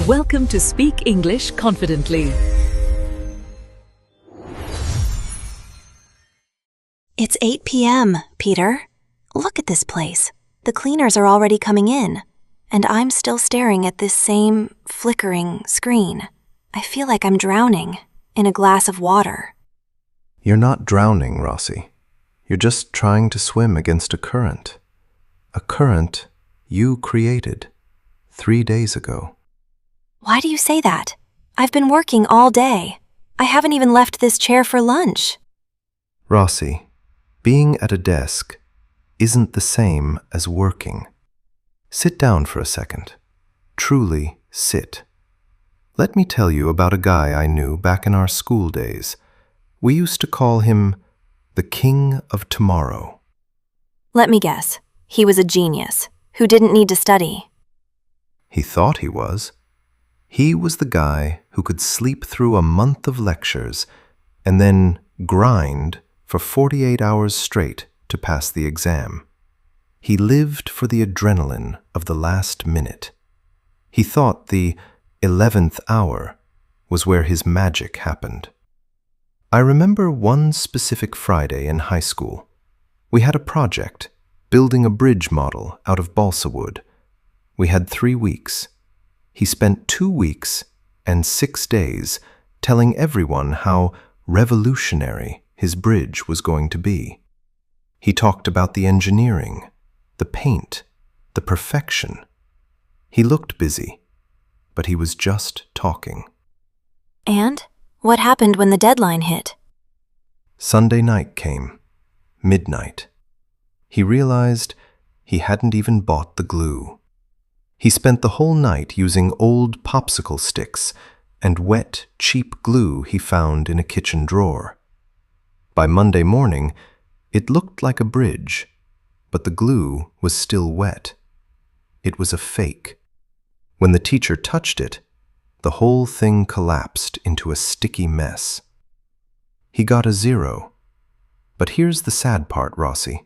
Welcome to Speak English Confidently. It's 8 p.m., Peter. Look at this place. The cleaners are already coming in, and I'm still staring at this same flickering screen. I feel like I'm drowning in a glass of water. You're not drowning, Rossi. You're just trying to swim against a current. A current you created 3 days ago. Why do you say that? I've been working all day. I haven't even left this chair for lunch. Rossi, being at a desk isn't the same as working. Sit down for a second. Truly sit. Let me tell you about a guy I knew back in our school days. We used to call him the King of Tomorrow. Let me guess. He was a genius who didn't need to study. He thought he was. He was the guy who could sleep through a month of lectures and then grind for 48 hours straight to pass the exam. He lived for the adrenaline of the last minute. He thought the 11th hour was where his magic happened. I remember one specific Friday in high school. We had a project, building a bridge model out of balsa wood. We had 3 weeks. He spent 2 weeks and 6 days telling everyone how revolutionary his bridge was going to be. He talked about the engineering, the paint, the perfection. He looked busy, but he was just talking. And what happened when the deadline hit? Sunday night came, midnight. He realized he hadn't even bought the glue. He spent the whole night using old popsicle sticks and wet, cheap glue he found in a kitchen drawer. By Monday morning, it looked like a bridge, but the glue was still wet. It was a fake. When the teacher touched it, the whole thing collapsed into a sticky mess. He got a 0. But here's the sad part, Rossi.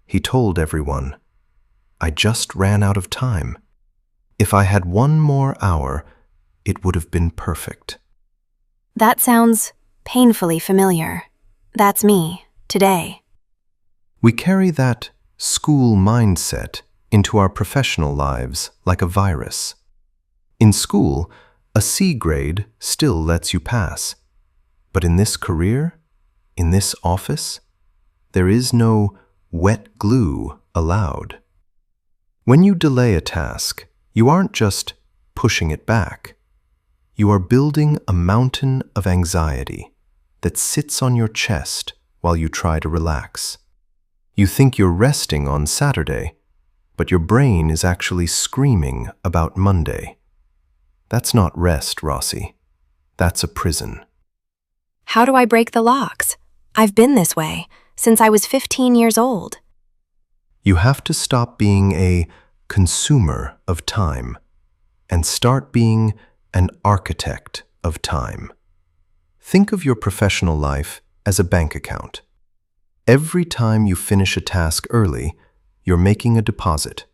He told everyone, "I just ran out of time. If I had 1 more hour, it would have been perfect." That sounds painfully familiar. That's me, today. We carry that school mindset into our professional lives like a virus. In school, a C grade still lets you pass. But in this career, in this office, there is no wet glue allowed. When you delay a task, you aren't just pushing it back. You are building a mountain of anxiety that sits on your chest while you try to relax. You think you're resting on Saturday, but your brain is actually screaming about Monday. That's not rest, Rossi. That's a prison. How do I break the locks? I've been this way since I was 15 years old. You have to stop being a consumer of time and start being an architect of time. Think of your professional life as a bank account. Every time you finish a task early, you're making a deposit.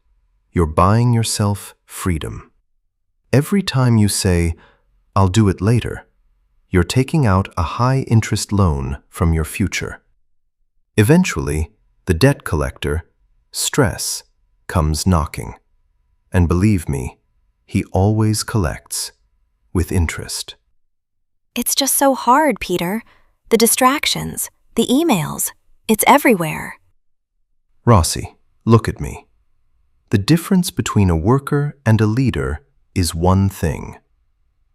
You're buying yourself freedom. Every time you say, "I'll do it later," you're taking out a high-interest loan from your future. Eventually, the debt collector, stress, comes knocking. And believe me, he always collects with interest. It's just so hard, Peter. The distractions, the emails, it's everywhere. Rossi, look at me. The difference between a worker and a leader is one thing: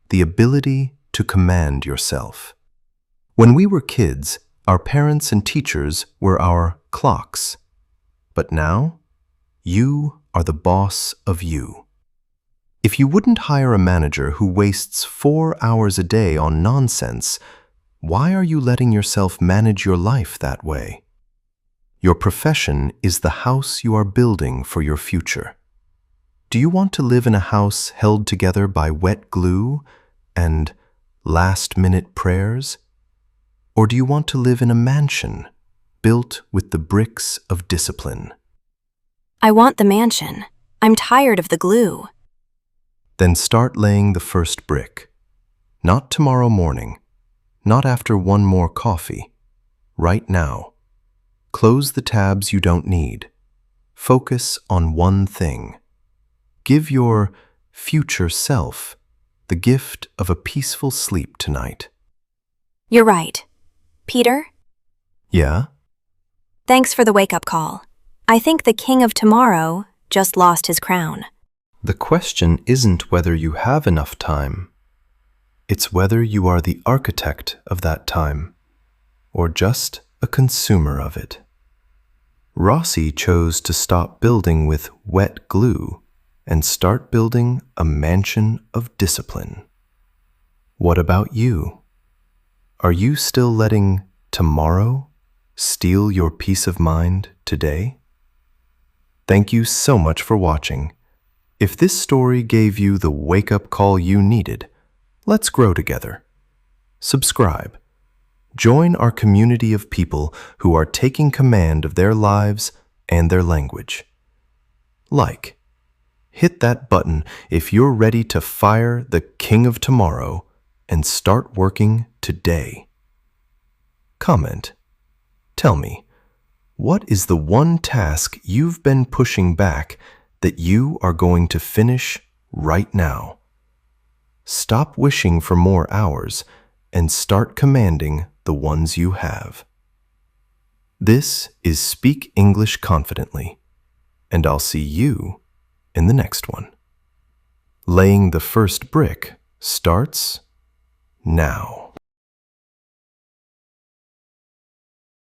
the ability to command yourself. When we were kids, our parents and teachers were our clocks. But now, you are the boss of you. If you wouldn't hire a manager who wastes 4 hours a day on nonsense, why are you letting yourself manage your life that way? Your profession is the house you are building for your future. Do you want to live in a house held together by wet glue and last-minute prayers? Or do you want to live in a mansion built with the bricks of discipline? I want the mansion. I'm tired of the glue. Then start laying the first brick. Not tomorrow morning, not after one more coffee. Right now. Close the tabs you don't need. Focus on one thing. Give your future self the gift of a peaceful sleep tonight. You're right. Peter, Yeah? thanks for the wake-up call. I think the king of tomorrow just lost his crown. The question isn't whether you have enough time. It's whether you are the architect of that time, or just a consumer of it. Rossi chose to stop building with wet glue and start building a mansion of discipline. What about you? Are you still letting tomorrow steal your peace of mind today? Thank you so much for watching. If this story gave you the wake-up call you needed, let's grow together. Subscribe. Join our community of people who are taking command of their lives and their language. Like. Hit that button if you're ready to fire the king of tomorrow and start working today. Comment. Tell me, what is the one task you've been pushing back that you are going to finish right now? Stop wishing for more hours and start commanding the ones you have. This is Speak English Confidently, and I'll see you in the next one. Laying the first brick starts now.